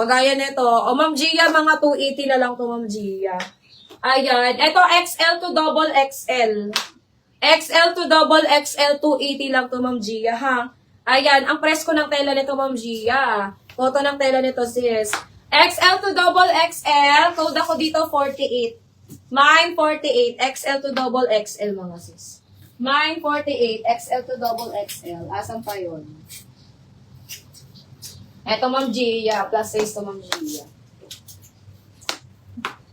Kagaya nito. O, Ma'am Gia, mga 280 na lang to, Ma'am Gia. Ayan. Ito, XL to double XL. XL to double XL, 280 lang to, Ma'am Gia, ha? Ayan. Ang presko ng tela nito, Ma'am Gia. Photo ng tela nito, sis. XL to double XL. Code ako dito, 48. Mine, 48. XL to double XL, mga sis. Mine, 48. XL to double XL. Asan pa yun? Eto, Ma'am Gia. Plus size to, Ma'am Gia.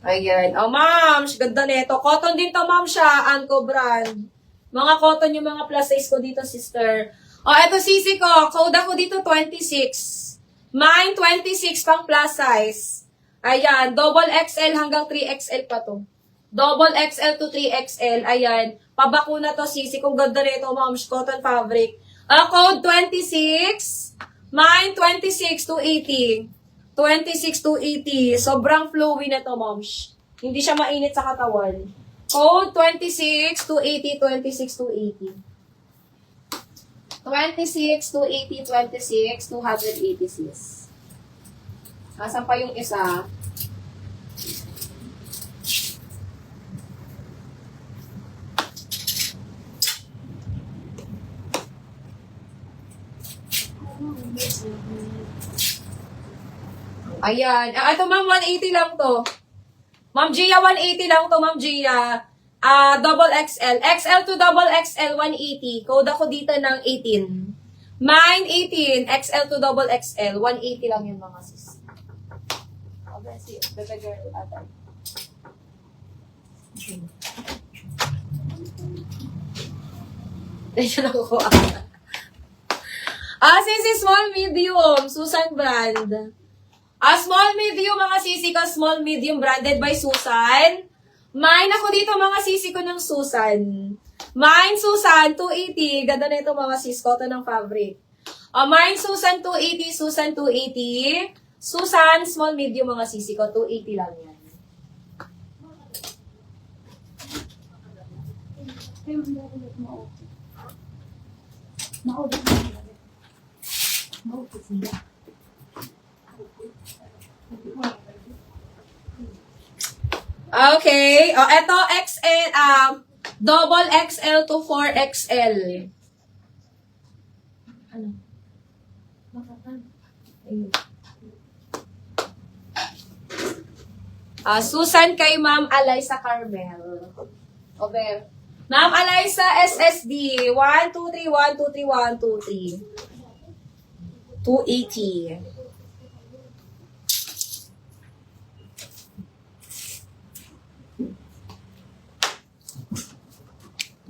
Ayan. Oh, ma'am. Ganda nito. Cotton din to, ma'am, siya. Anko brand. Mga cotton yung mga plus size ko dito, sister. Oh, eto sisi ko. Code ako dito, 26. Mine, 26 pang plus size. Ayan. Double XL hanggang 3XL pa to. Double XL to 3XL. Ayan. Pabakuna to, sisi. Kung ganda nito, ma'am. Cotton fabric. Code 26. Mine, 26 to 80. 26 to 80. Sobrang flowy na to, moms. Hindi siya mainit sa katawan. Code 26 to 80. 26 to 80. 26 to 80. 26 to 186. Asan pa yung isa? Ayan. Ito, ma'am, 180 lang to. Ma'am Gia, 180 lang to, Ma'am Gia. Double XL. XL to double XL, 180. Code ako dito ng 18. Mine, 18. XL to double XL, 180 lang yun, mga sis. Okay, see. Baby girl, atay. Dahil na kukuha. Sisi, small, medium. Susan brand. Small, medium, mga sisi ko. Small, medium, branded by Susan. Mine ako dito, mga sisi ko ng Susan. Mine, Susan, 280. Ganda na ito, mga sis ko. Ito ng fabric. Mine, Susan, 280. Susan, 280. Susan, small, medium, mga sisi ko. 280 lang yan. Okay. Ito, XL, double XL to 4XL. Ano? Susan kay Ma'am Alaysa Carmel. Over. Ma'am Alaysa SSD. 1, 2, 3, 1, 2, 3, 1, 2, 3. 280.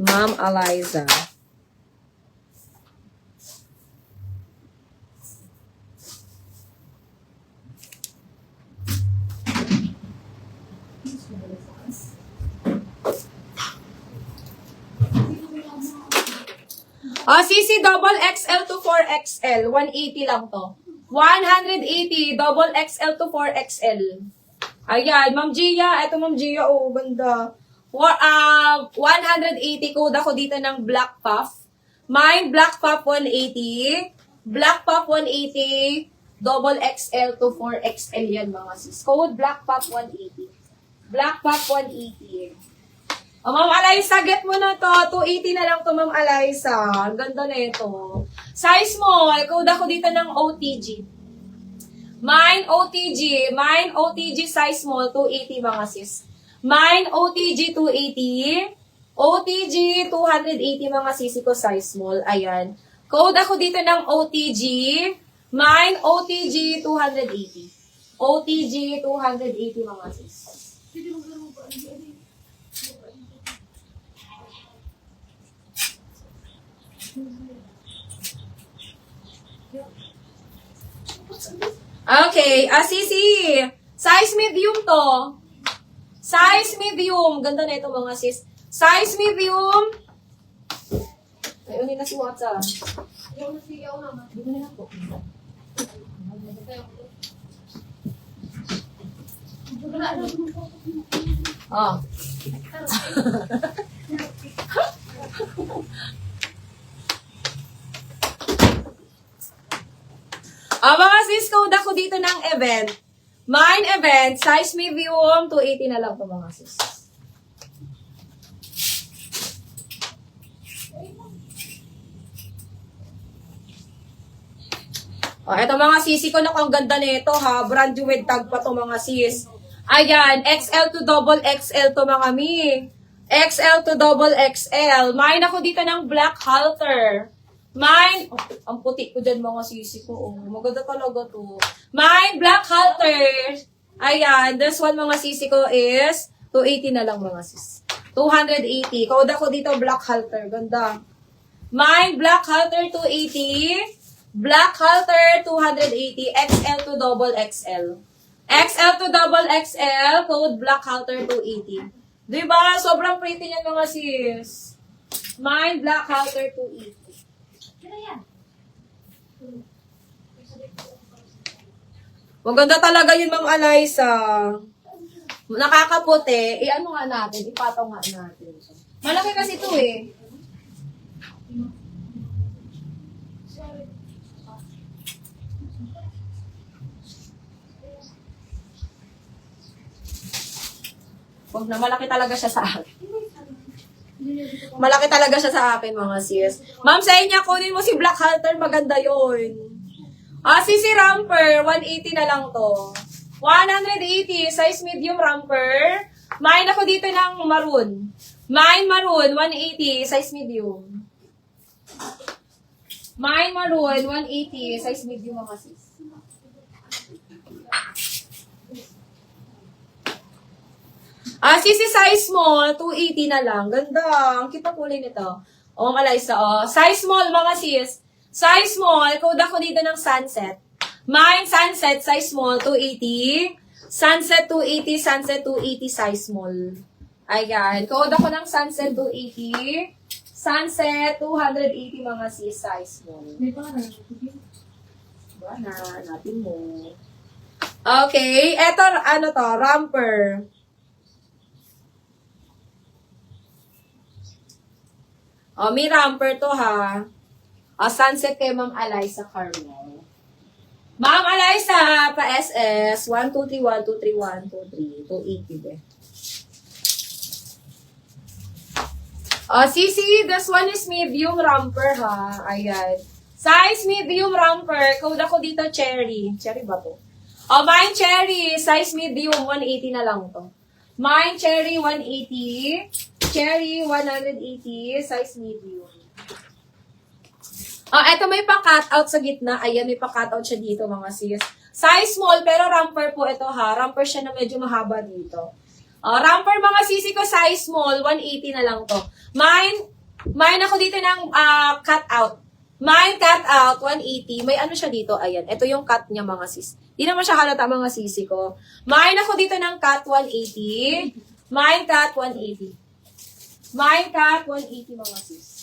Ma'am Eliza. CC double XL to 4XL. 180 lang to. 180 double XL to 4XL. Ayan, Ma'am Gia. Ito, Ma'am Gia. Oh, ganda. 180 code ako dito ng Black Puff. Mine, Black Puff 180. Black Puff 180. Double XL to 4XL yan, mga sis. Code Black Puff 180. Black Puff 180. Ma'am Alaysa, get mo na to. 280 na lang to, Ma'am Alaysa. Ang ganda na ito. Size small. Code ako dito ng OTG. Mine, OTG. Mine, OTG size small. 280, mga sis. Mine, OTG 280. OTG 280, mga sisi ko, size small. Ayan. Code ako dito ng OTG. Mine, OTG 280. OTG 280, mga sis. Okay. Sisi. Size medium to. Size medium. Ganda na ito, mga sis. Size medium. Ayun nila si WhatsApp. Ayun na siya naman. Hindi na po. Oh. Mga sis, code ako dito ng event. Mine event, size medium, 280 na lang to mga sis. Oh, eto mga sisi ko na ang ganda nito ha. Brand new with tag pa to mga sis. Ayan, XL to double XL to mga mi. XL to double XL. Mine ako dito ng black halter. Mine, oh, ang puti ko dyan mga sisi ko. Oh, maganda talaga to. Mine, black halter. Ayan, this one mga sisi ko is 280 na lang mga sis. 280. Code ako dito black halter. Ganda. Mine, black halter 280. Black halter 280. XL to double XL. XL to double XL. Code black halter 280. Diba? Sobrang pretty niyan mga sis. Mine, black halter 280. Maganda talaga yun, Ma'am Eliza. Nakakaputi. Ano nga natin? Ipataw nga natin. Malaki kasi ito eh. Wag na, malaki talaga siya sa akin. Malaki talaga siya sa akin, mga sis. Ma'am, sa inyo, kunin mo si Black Halter. Maganda yun. Si Ramper, 180 na lang to. 180, size medium Ramper. Mine ako dito ng maroon. Mine maroon, 180, size medium. Mine maroon, 180, size medium mga sis. Sisi size small, 280 na lang. Ganda. Ang kita kulay nito. O, Eliza, size small, mga sis. Size small, code ako dito ng sunset. Mine, sunset, size small, 280. Sunset, 280. Sunset, 280, size small. Ayan. Code ako ng sunset, 280. Sunset, 280, mga sis, size small. Ba na, natin mo. Okay. Eto, ano to, Ramper. May Ramper to ha. Sunset kay Ma'am Eliza Carmel. Ma'am Eliza, pa-SS, 123, 123, 123, 280 eh. Sisi, this one is medium Ramper ha. Ayan. Size medium Ramper. Code ako dito, cherry. Cherry ba to? Mine cherry. Size medium, 180 na lang to. Mine cherry, 180. Cherry, 180. Size medium. Eto may pa-cutout sa gitna. Ayan, may pa-cutout siya dito, mga sis. Size small, pero Ramper po ito ha. Ramper siya na medyo mahaba dito. Ramper, mga sisi ko, size small, 180 na lang to. Mine ako dito ng cutout. Mine cutout, 180. May ano siya dito, ayan. Ito yung cut niya, mga sis. Di naman siya halata, mga sisi ko. Mine ako dito ng cut, 180. Mine cut, 180. Mine cut, 180, mga sis.